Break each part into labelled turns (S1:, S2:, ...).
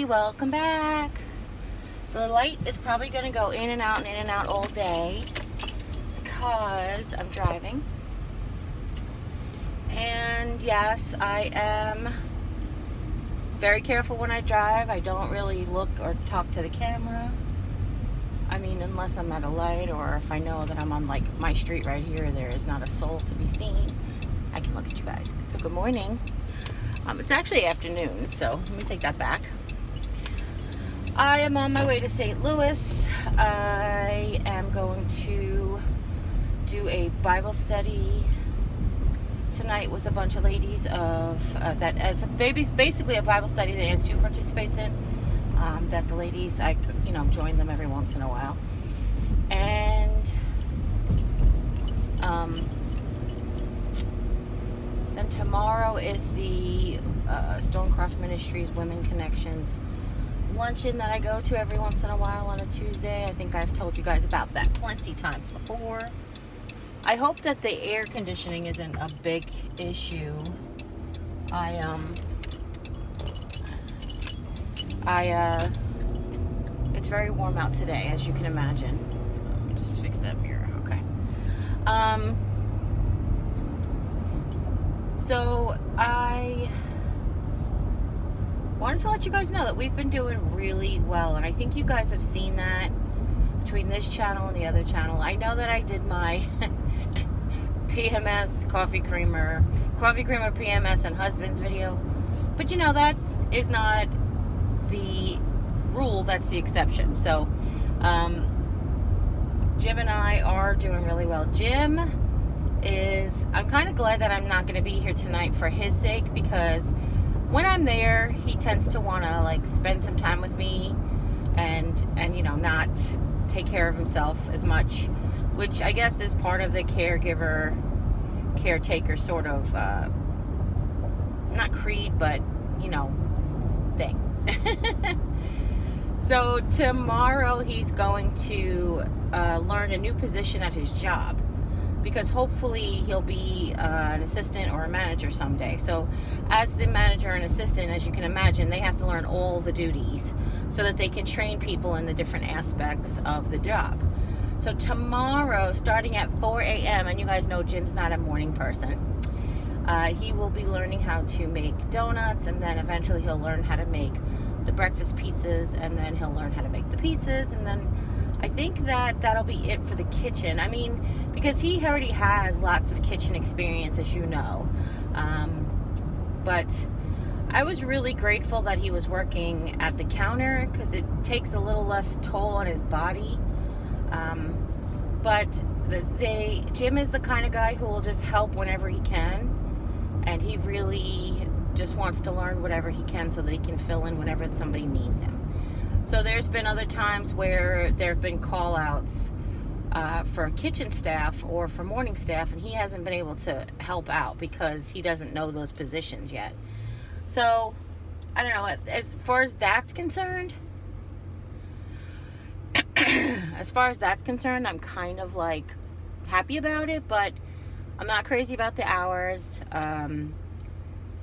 S1: welcome back. The light is probably going to go in and out and in and out all day because I'm driving. And yes, I am very careful when I drive. I don't really look or talk to the camera. I mean, unless I'm at a light or if I know that I'm on like my street right here, there is not a soul to be seen, I can look at you guys. So good morning. It's actually afternoon, so let me take that back. I am on my way to St. Louis. I am going to do a Bible study tonight with a bunch of ladies of that as basically a Bible study that Aunt Sue participates in. That the ladies, I join them every once in a while, and then tomorrow is the Stonecroft Ministries Women Connections luncheon that I go to every once in a while on a Tuesday. I think I've told you guys about that plenty times before. I hope that the air conditioning isn't a big issue. It's very warm out today, as you can imagine. Let me just fix that mirror. Okay. So I wanted to let you guys know that we've been doing really well, and I think you guys have seen that between this channel and the other channel. I know that I did my PMS coffee creamer PMS and husband's video, but that is not the rule, that's the exception. So Jim and I are doing really well. I'm kind of glad that I'm not going to be here tonight for his sake, because when I'm there, he tends to want to like spend some time with me and not take care of himself as much, which I guess is part of the caretaker sort of not creed, but thing. So tomorrow he's going to learn a new position at his job, because hopefully he'll be an assistant or a manager someday. So as the manager and assistant, as you can imagine, they have to learn all the duties so that they can train people in the different aspects of the job. So tomorrow, starting at 4 a.m., and you guys know Jim's not a morning person, he will be learning how to make donuts, and then eventually he'll learn how to make the breakfast pizzas, and then he'll learn how to make the pizzas, and then I think that'll be it for the kitchen. I mean, because he already has lots of kitchen experience, as you know. But I was really grateful that he was working at the counter, because it takes a little less toll on his body. But Jim is the kind of guy who will just help whenever he can, and he really just wants to learn whatever he can so that he can fill in whenever somebody needs him. So there's been other times where there have been call outs for kitchen staff or for morning staff, and he hasn't been able to help out because he doesn't know those positions yet. So I don't know, as far as that's concerned, I'm kind of like happy about it, but I'm not crazy about the hours.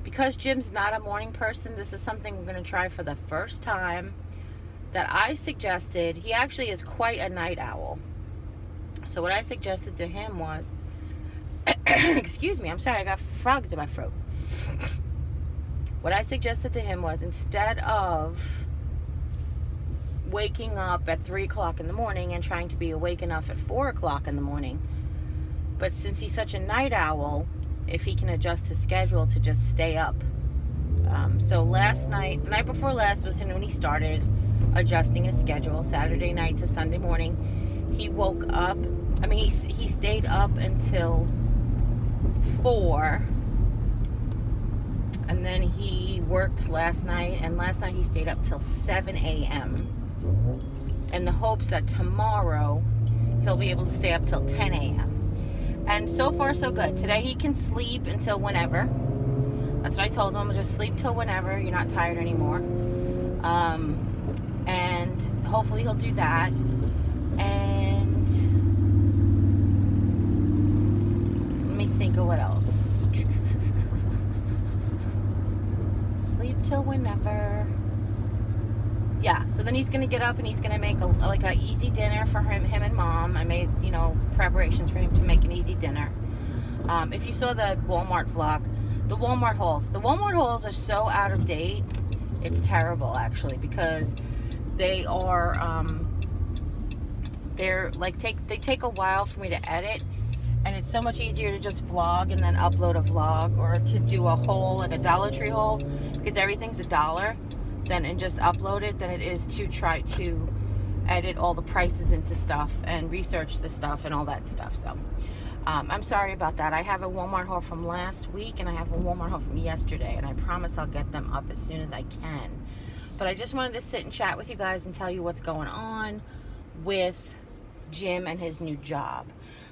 S1: Because Jim's not a morning person, this is something we're going to try for the first time, that I suggested. He actually is quite a night owl. So what I suggested to him was, excuse me, I'm sorry, I got frogs in my throat. What I suggested to him was, instead of waking up at 3 o'clock in the morning and trying to be awake enough at 4 o'clock in the morning, but since he's such a night owl, if he can adjust his schedule to just stay up. So the night before last was when he started adjusting his schedule, Saturday night to Sunday morning. He woke up, he stayed up until 4, and then he worked last night, and last night he stayed up till 7 a.m. in the hopes that tomorrow he'll be able to stay up till 10 a.m. And so far, so good. Today he can sleep until whenever. That's what I told him. Just sleep till whenever. You're not tired anymore. And hopefully he'll do that. And let me think of what else. Sleep till whenever. yeah, so then he's gonna get up and he's gonna make a easy dinner for him and mom. I made, you know, preparations for him to make an easy dinner. If you saw the Walmart vlog, the Walmart hauls are so out of date. It's terrible, actually, because they are they're like they take a while for me to edit, and it's so much easier to just vlog and then upload a vlog, or to do a haul, like a Dollar Tree haul, because everything's $1, and just upload it, than it is to try to edit all the prices into stuff and research the stuff and all that stuff. So I'm sorry about that. I have a Walmart haul from last week and I have a Walmart haul from yesterday, and I promise I'll get them up as soon as I can. But I just wanted to sit and chat with you guys and tell you what's going on with Jim and his new job.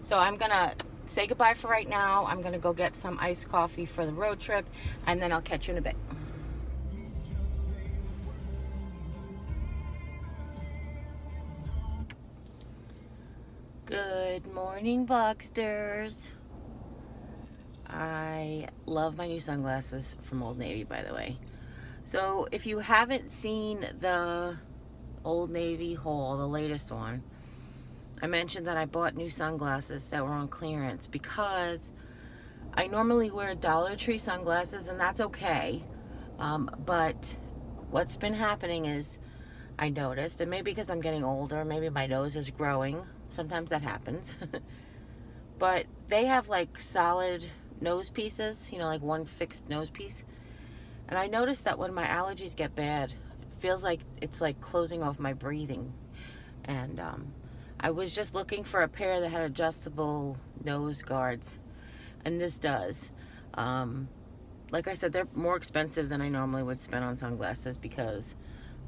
S1: So I'm gonna say goodbye for right now. I'm gonna go get some iced coffee for the road trip, and then I'll catch you in a bit. Good morning, Boxsters. I love my new sunglasses from Old Navy, by the way. So if you haven't seen the Old Navy haul, the latest one, I mentioned that I bought new sunglasses that were on clearance, because I normally wear Dollar Tree sunglasses, and that's okay. But what's been happening is, I noticed, and maybe because I'm getting older, maybe my nose is growing. Sometimes that happens. But they have like solid nose pieces, you know, like one fixed nose piece. And I noticed that when my allergies get bad, it feels like it's like closing off my breathing. And I was just looking for a pair that had adjustable nose guards, and this does. Like I said, they're more expensive than I normally would spend on sunglasses, because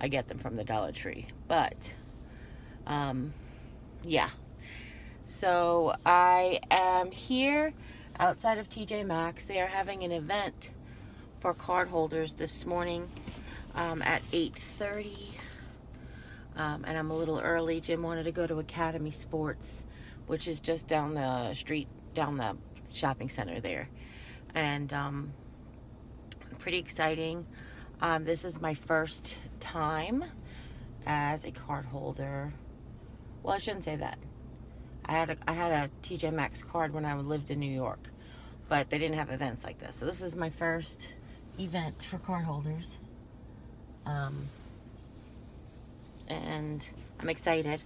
S1: I get them from the Dollar Tree. But yeah, so I am here outside of TJ Maxx. They are having an event for card holders this morning at 8:30, and I'm a little early. Jim wanted to go to Academy Sports, which is just down the street, down the shopping center there, and pretty exciting. This is my first time as a card holder. Well, I shouldn't say that. I had a TJ Maxx card when I lived in New York, but they didn't have events like this. So this is my first event for card holders. And I'm excited.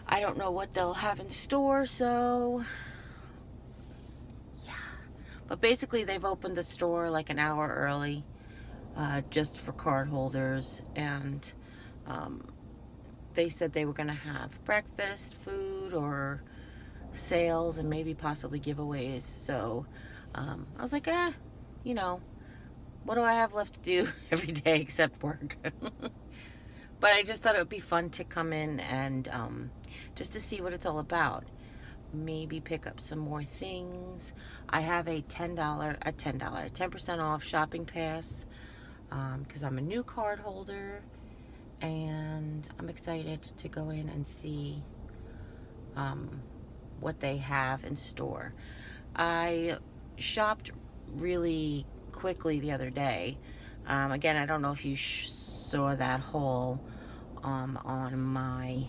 S1: I don't know what they'll have in store, so yeah. But basically, they've opened the store like an hour early, just for card holders, and they said they were going to have breakfast, food, or sales, and maybe possibly giveaways. So I was like, you know, what do I have left to do every day except work? But I just thought it would be fun to come in and just to see what it's all about. Maybe pick up some more things. I have a $10% off shopping pass, because I'm a new card holder, and I'm excited to go in and see what they have in store. I shopped really quickly the other day. Again, I don't know if you saw that haul on my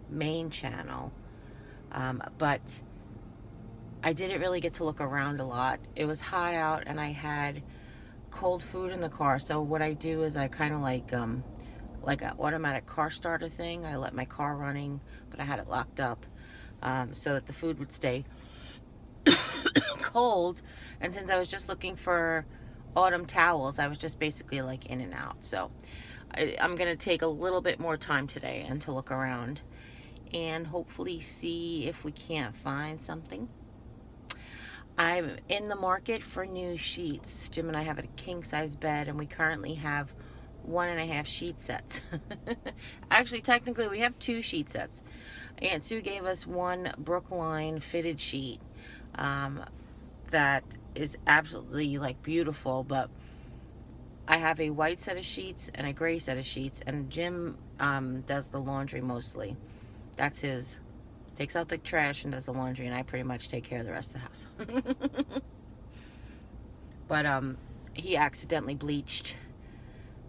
S1: main channel, but I didn't really get to look around a lot. It was hot out, and I had cold food in the car. So what I do is I kind of like an automatic car starter thing. I let my car running, but I had it locked up so that the food would stay cold. And since I was just looking for autumn towels, I was just basically like in and out. So I'm gonna take a little bit more time today and to look around and hopefully see if we can't find something. I'm in the market for new sheets. Jim and I have a king size bed, and we currently have 1.5 sheet sets. Actually, technically we have 2 sheet sets. Aunt Sue gave us one Brookline fitted sheet that is absolutely like beautiful, but I have a white set of sheets and a gray set of sheets, and Jim does the laundry mostly. That's his. Takes out the trash and does the laundry, and I pretty much take care of the rest of the house. But he accidentally bleached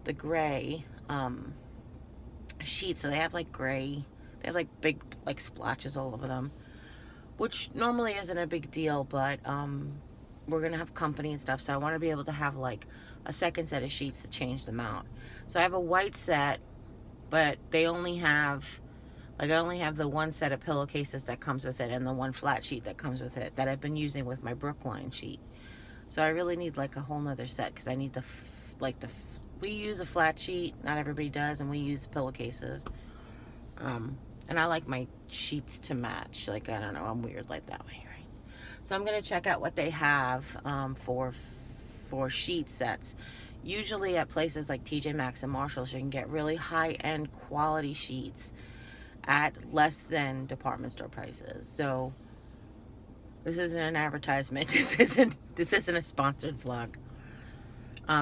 S1: the gray sheets. So they have like gray, they have like big like splotches all over them, which normally isn't a big deal, but we're gonna have company and stuff, so I want to be able to have like a second set of sheets to change them out. So I have a white set, but they only have, like, I only have the one set of pillowcases that comes with it and the one flat sheet that comes with it that I've been using with my Brookline sheet. So I really need like a whole nother set, because I need we use a flat sheet, not everybody does, and we use pillowcases. And I like my sheets to match. Like, I don't know, I'm weird like that way, right? So I'm gonna check out what they have for sheet sets. Usually at places like TJ Maxx and Marshalls, you can get really high-end quality sheets at less than department store prices. So this isn't an advertisement. This isn't a sponsored vlog.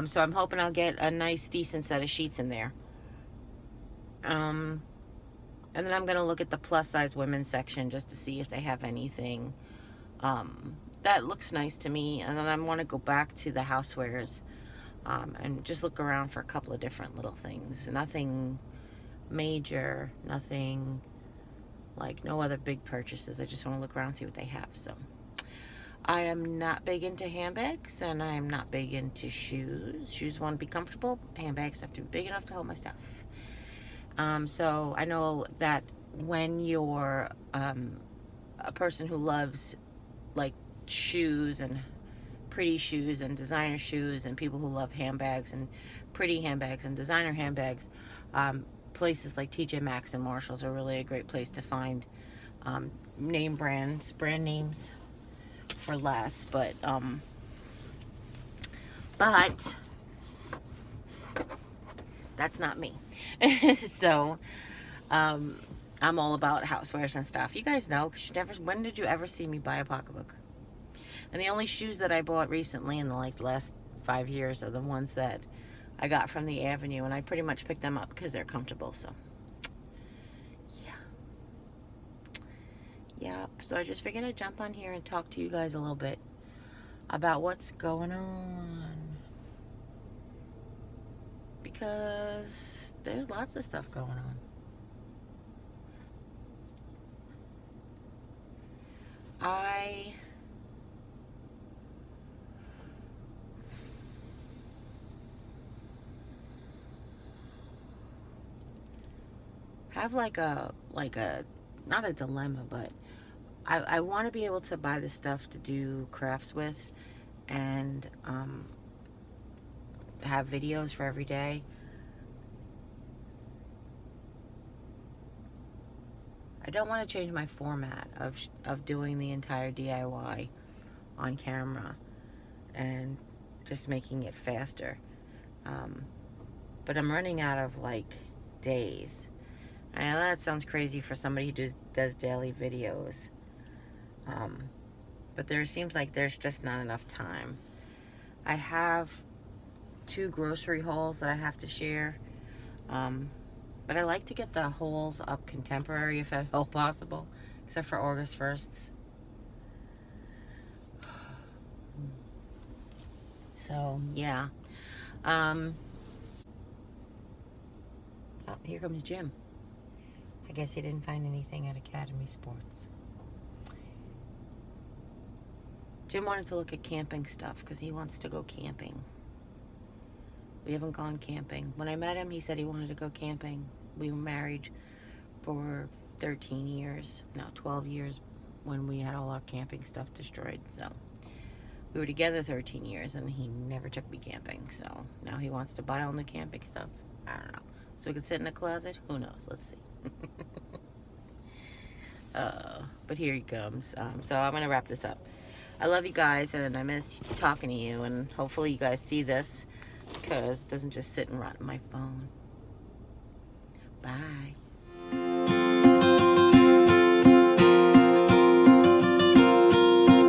S1: So I'm hoping I'll get a nice, decent set of sheets in there. And then I'm going to look at the plus size women's section just to see if they have anything that looks nice to me. And then I want to go back to the housewares and just look around for a couple of different little things. Nothing major, nothing, like, no other big purchases. I just want to look around and see what they have. So I am not big into handbags, and I am not big into shoes. Shoes want to be comfortable. Handbags have to be big enough to hold my stuff. So I know that when you're a person who loves like shoes and pretty shoes and designer shoes, and people who love handbags and pretty handbags and designer handbags, places like TJ Maxx and Marshalls are really a great place to find brand names for less. But that's not me. So I'm all about housewares and stuff. You guys know, because when did you ever see me buy a pocketbook? And the only shoes that I bought recently in the last 5 years are the ones that I got from the Avenue, and I pretty much picked them up because they're comfortable. So yeah, so I just figured I'd jump on here and talk to you guys a little bit about what's going on, because there's lots of stuff going on. I have like a not a dilemma, but I want to be able to buy the stuff to do crafts with, and have videos for every day. I don't want to change my format of doing the entire DIY on camera and just making it faster. But I'm running out of like days. I know that sounds crazy for somebody who does daily videos. But there seems like there's just not enough time. I have 2 grocery hauls that I have to share. But I like to get the hauls up contemporary if at all possible, except for August 1st. So, yeah. Oh, here comes Jim. I guess he didn't find anything at Academy Sports. Jim wanted to look at camping stuff because he wants to go camping. We haven't gone camping. When I met him, he said he wanted to go camping. We were married for 13 years, no, 12 years, when we had all our camping stuff destroyed. So we were together 13 years, and he never took me camping. So now he wants to buy all new camping stuff. I don't know. So we can sit in a closet? Who knows? Let's see. But here he comes. So I'm going to wrap this up. I love you guys, and I miss talking to you, and hopefully you guys see this, because it doesn't just sit and rot in my phone. Bye.